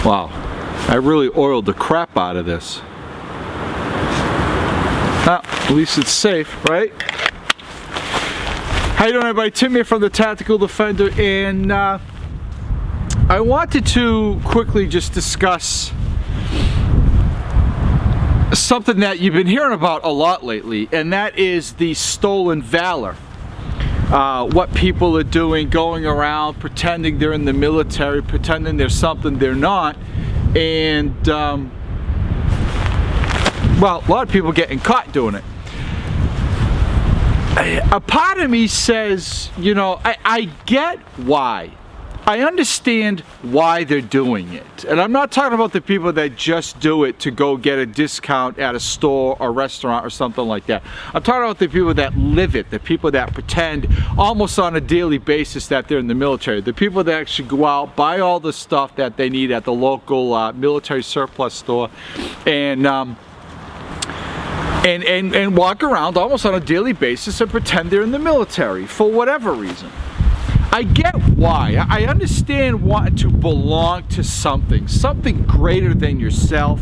Wow, I really oiled the crap out of this. Well, at least it's safe, right? How you doing, everybody? Tim here from the Tactical Defender, and I wanted to quickly just discuss something that you've been hearing about a lot lately, and that is the stolen valor. What people are doing, going around pretending they're in the military, pretending they're something they're not, and well, a lot of people getting caught doing it. A part of me says, you know, I get why. I understand why they're doing it. And I'm not talking about the people that just do it to go get a discount at a store or restaurant or something like that. I'm talking about the people that live it, the people that pretend almost on a daily basis that they're in the military, the people that actually go out, buy all the stuff that they need at the local military surplus store, and walk around almost on a daily basis and pretend they're in the military for whatever reason. I get why. I understand wanting to belong to something greater than yourself.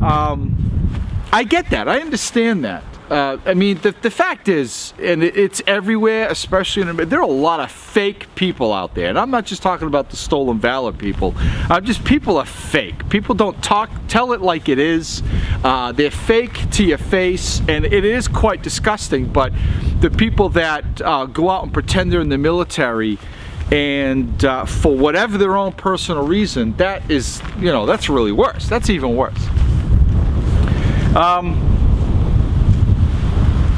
I get that. I understand that. I mean, the fact is, and it's everywhere, especially in, there are a lot of fake people out there. And I'm not just talking about the stolen valor people. Just people are fake. People don't tell it like it is. They're fake to your face, and it is quite disgusting. But the people that go out and pretend they're in the military, and for whatever their own personal reason, that is, you know, that's really worse. That's even worse.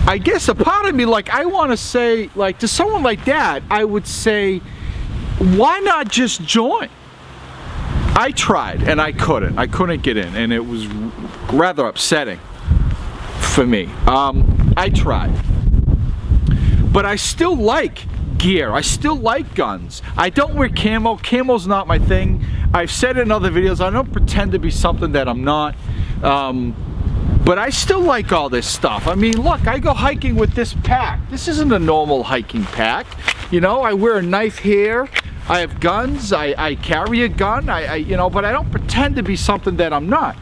I guess a part of me, like, I want to say, like, to someone like that, I would say, why not just join? I tried, and I couldn't get in, and it was rather upsetting for me. I tried. But I still like gear. I still like guns. I don't wear camo. Camo's not my thing. I've said in other videos, I don't pretend to be something that I'm not. But I still like all this stuff. I mean, look, I go hiking with this pack. This isn't a normal hiking pack. You know, I wear a knife here. I have guns. I carry a gun. You know, but I don't pretend to be something that I'm not.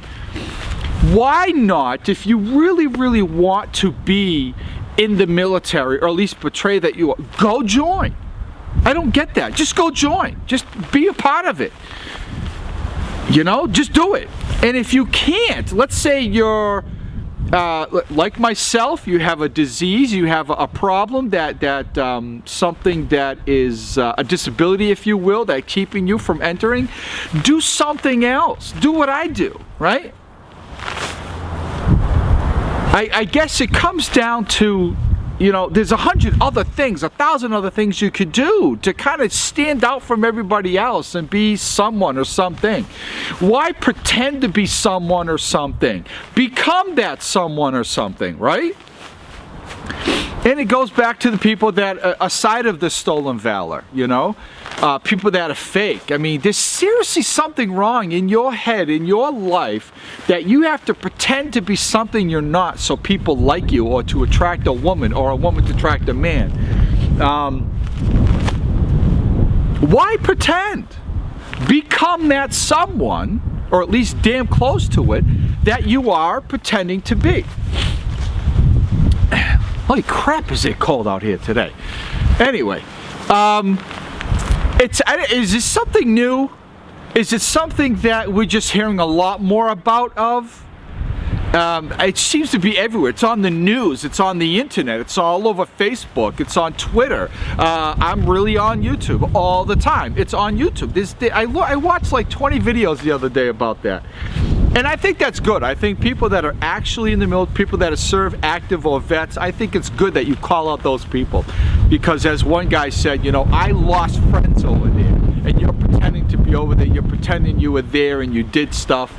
Why not, if you really, really want to be in the military, or at least portray that you are, go join. I don't get that. Just go join. Just be a part of it. You know, just do it. And if you can't, let's say you're like myself, you have a disease, you have a problem that something that is a disability, if you will, that keeping you from entering, do something else. Do what I do, right? I guess it comes down to, you know, there's 100 other things, 1,000 other things you could do to kind of stand out from everybody else and be someone or something. Why pretend to be someone or something? Become that someone or something, right? And it goes back to the people that, aside of the stolen valor, you know, people that are fake. I mean, there's seriously something wrong in your head, in your life, that you have to pretend to be something you're not so people like you, or to attract a woman, or a woman to attract a man. Why pretend? Become that someone, or at least damn close to it, that you are pretending to be. Holy crap, is it cold out here today. Anyway, is this something new? Is it something that we're just hearing a lot more about of? It seems to be everywhere. It's on the news, it's on the internet, it's all over Facebook, it's on Twitter. I'm really on YouTube all the time. It's on YouTube. I watched like 20 videos the other day about that. And I think that's good. I think people that are actually in the military, people that serve active or vets, I think it's good that you call out those people. Because as one guy said, you know, I lost friends over there, and you're pretending to be over there, you're pretending you were there and you did stuff.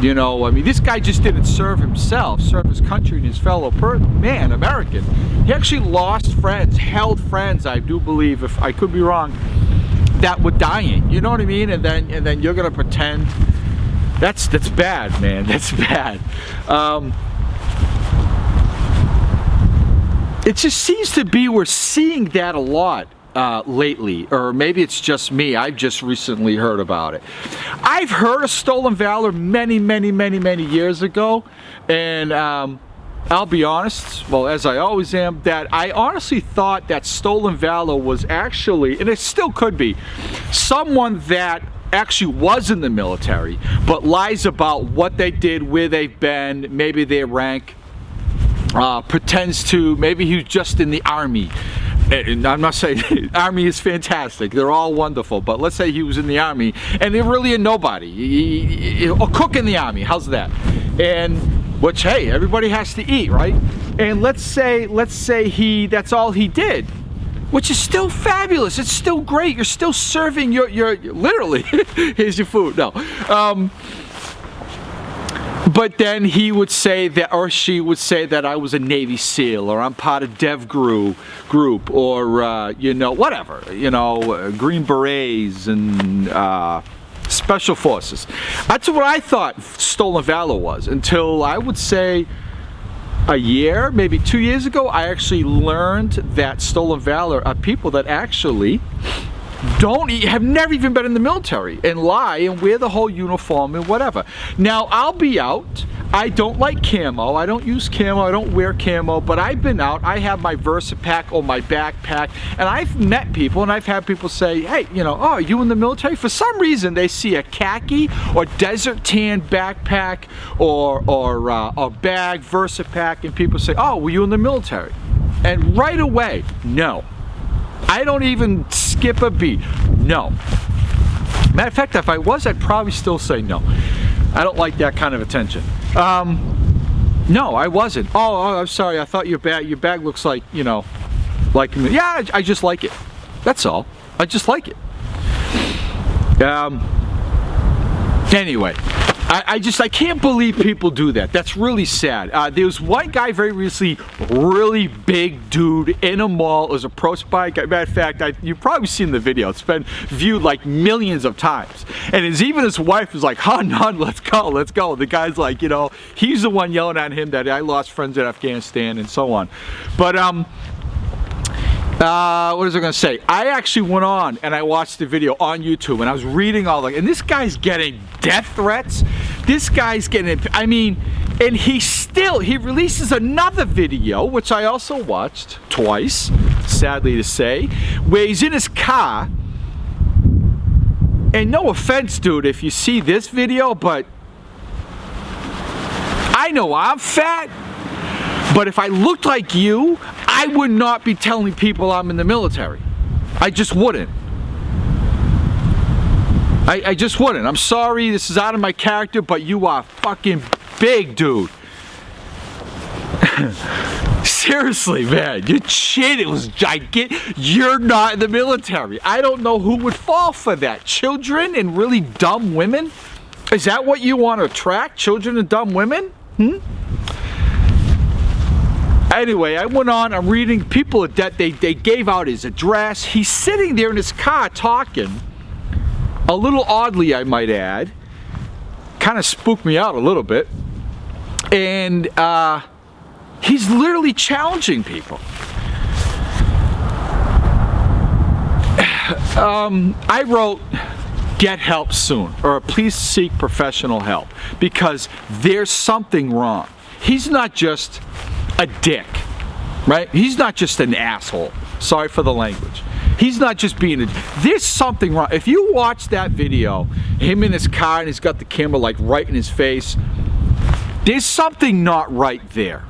You know, I mean, this guy just didn't serve himself, serve his country and his fellow man, American. He actually lost friends, held friends, I do believe, if I could be wrong, that were dying. You know what I mean? And then you're gonna pretend. That's bad, man. That's bad. It just seems to be we're seeing that a lot. lately, or maybe it's just me. I've just recently heard about it. I've heard of stolen valor many years ago, and I'll be honest, well, as I always am, that I honestly thought that stolen valor was actually, and it still could be, someone that actually was in the military, but lies about what they did, where they've been, maybe their rank, pretends to, maybe he was just in the Army. And I'm not saying Army is fantastic, they're all wonderful, but let's say he was in the Army and they're really a nobody, a cook in the Army, how's that? And which, hey, everybody has to eat, right? And let's say that's all he did, which is still fabulous. It's still great. You're still serving your literally, here's your food. No. But then he would say that, or she would say that I was a Navy SEAL, or I'm part of Dev group, or you know, whatever, you know, Green Berets and Special Forces. That's what I thought stolen valor was, until I would say a year, maybe 2 years ago, I actually learned that stolen valor are people that actually have never even been in the military and lie and wear the whole uniform and whatever. Now, I'll be out. I don't like camo. I don't use camo. I don't wear camo, but I've been out. I have my VersaPack or my backpack, and I've met people and I've had people say, hey, you know, oh, are you in the military? For some reason, they see a khaki or desert tan backpack or a bag, VersaPack, and people say, oh, were you in the military? And right away, no. I don't even skip a beat. No. Matter of fact, if I was, I'd probably still say no. I don't like that kind of attention. No, I wasn't. Oh, I'm sorry. I thought your bag looks like, you know, like me. Yeah, I just like it. That's all. I just like it. Anyway, I can't believe people do that. That's really sad. There was one guy very recently, really big dude in a mall, was approached by a guy. Matter of fact, you've probably seen the video. It's been viewed like millions of times. And even his wife was like, "Hun, let's go, let's go." The guy's like, you know, he's the one yelling at him that I lost friends in Afghanistan and so on. But what was I going to say? I actually went on and I watched the video on YouTube, and I was reading all the, and this guy's getting death threats. This guy's getting, I mean, and he releases another video, which I also watched twice, sadly to say, where he's in his car, and no offense, dude, if you see this video, but I know I'm fat, but if I looked like you, I would not be telling people I'm in the military. I just wouldn't. I just wouldn't. I'm sorry, this is out of my character, but you are fucking big, dude. Seriously, man, your chin, it was gigantic. You're not in the military. I don't know who would fall for that. Children and really dumb women? Is that what you want to attract? Children and dumb women? Anyway, I went on, I'm reading people that they gave out his address. He's sitting there in his car talking, a little oddly, I might add. Kind of spooked me out a little bit. And he's literally challenging people. I wrote, get help soon, or please seek professional help, because there's something wrong. He's not just a dick, right? He's not just an asshole. Sorry for the language. He's not just being a, there's something wrong. If you watch that video, him in his car and he's got the camera like right in his face, there's something not right there,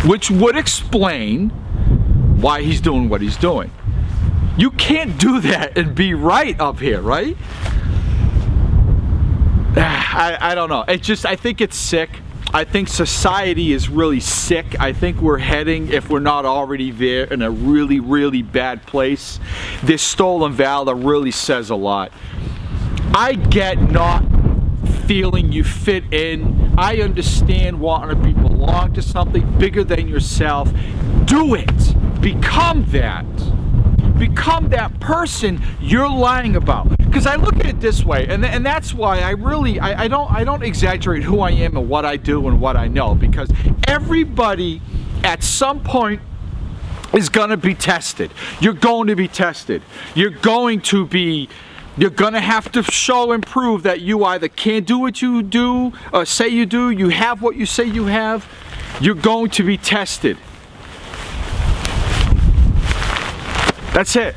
which would explain why he's doing what he's doing. You can't do that and be right up here, right? I don't know. It's just, I think it's sick. I think society is really sick. I think we're heading, if we're not already there, in a really, really bad place. This stolen valor really says a lot. I get not feeling you fit in. I understand wanting to belong to something bigger than yourself. Do it. Become that. Become that person you're lying about. Because I look at it this way, and that's why I don't exaggerate who I am and what I do and what I know, because everybody at some point is going to be tested. You're going to be tested. You're going to have to show and prove that you either can't do what you do or say you do, you have what you say you have. You're going to be tested. That's it.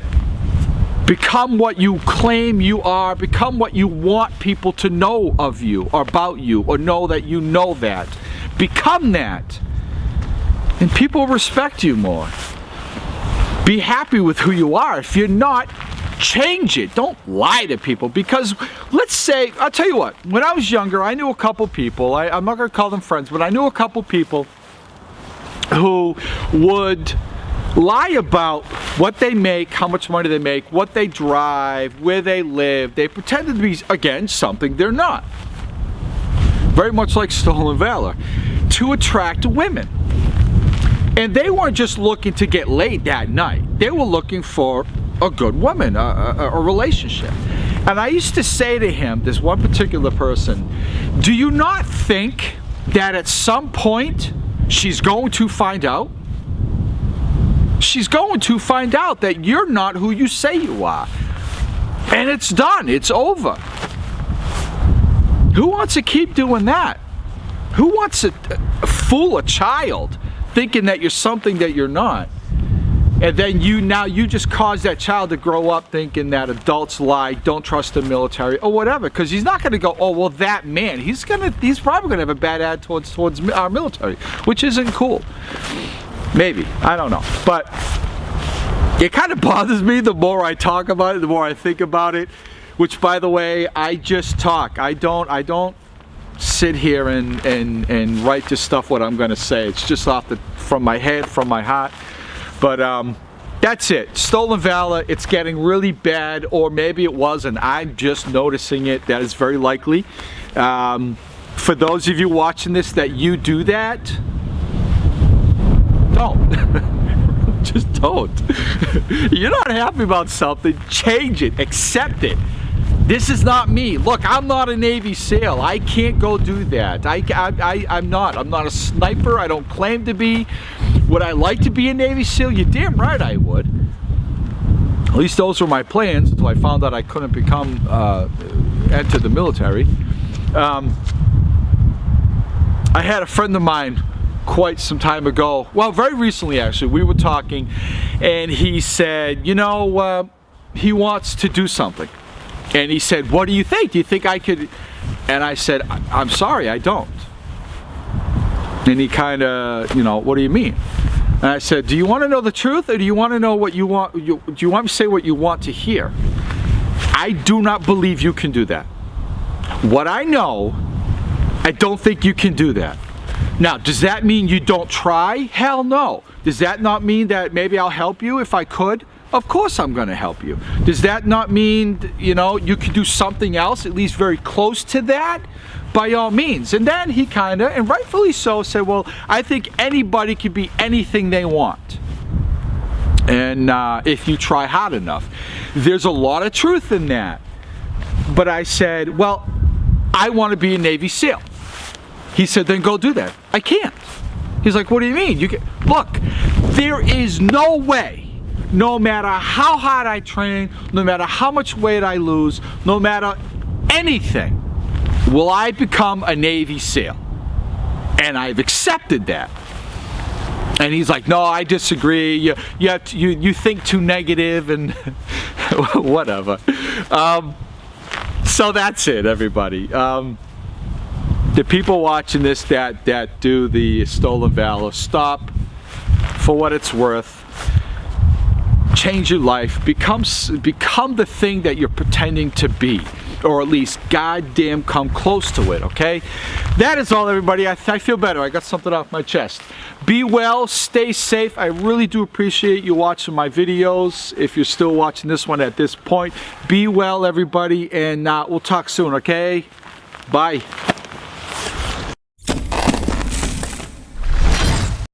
Become what you claim you are. Become what you want people to know of you or about you, or know that you know that. Become that. And people respect you more. Be happy with who you are. If you're not, change it. Don't lie to people, because let's say, I'll tell you what, when I was younger, I knew a couple people, I'm not going to call them friends, but I knew a couple people who would lie about what they make, how much money they make, what they drive, where they live. They pretended to be, again, something they're not. Very much like Stolen Valor, to attract women. And they weren't just looking to get laid that night. They were looking for a good woman, a relationship. And I used to say to him, this one particular person, do you not think that at some point she's going to find out? She's going to find out that you're not who you say you are. And it's done. It's over. Who wants to keep doing that? Who wants to fool a child thinking that you're something that you're not? And then you just cause that child to grow up thinking that adults lie, don't trust the military, or whatever. Because he's not going to go, oh, well, that man, he's probably going to have a bad attitude towards our military, which isn't cool. Maybe, I don't know, but it kind of bothers me the more I talk about it, the more I think about it, which, by the way, I just talk. I don't sit here and write this stuff what I'm going to say. It's just from my head, from my heart. But that's it. Stolen Valor, it's getting really bad, or maybe it was, and I'm just noticing it. That is very likely. For those of you watching this that you do that, don't. Just don't. You're not happy about something, change it, accept it. This is not me. Look, I'm not a Navy SEAL. I can't go do that. I'm not. I'm not a sniper. I don't claim to be. Would I like to be a Navy SEAL? You're damn right I would. At least those were my plans until I found out I couldn't enter the military. I had a friend of mine quite some time ago, well, very recently actually, we were talking, and he said, you know, he wants to do something. And he said, what do you think? Do you think I could? And I said, I'm sorry, I don't. And he kind of, you know, what do you mean? And I said, do you want to know the truth, or do you want to know what you want? Do you want me to say what you want to hear? I do not believe you can do that. What I know, I don't think you can do that. Now, does that mean you don't try? Hell no. Does that not mean that maybe I'll help you if I could? Of course I'm going to help you. Does that not mean, you know, you could do something else, at least very close to that? By all means. And then he kind of, and rightfully so, said, well, I think anybody can be anything they want. And if you try hard enough. There's a lot of truth in that. But I said, well, I want to be a Navy SEAL. He said, then go do that. I can't. He's like, what do you mean? Look, there is no way, no matter how hard I train, no matter how much weight I lose, no matter anything, will I become a Navy SEAL. And I've accepted that. And he's like, no, I disagree. You think too negative and whatever. So that's it, everybody. The people watching this that do the Stolen Valor, stop for what it's worth. Change your life. Become the thing that you're pretending to be, or at least goddamn come close to it, okay? That is all, everybody. I feel better. I got something off my chest. Be well, stay safe. I really do appreciate you watching my videos. If you're still watching this one at this point, be well, everybody, and we'll talk soon, okay? Bye.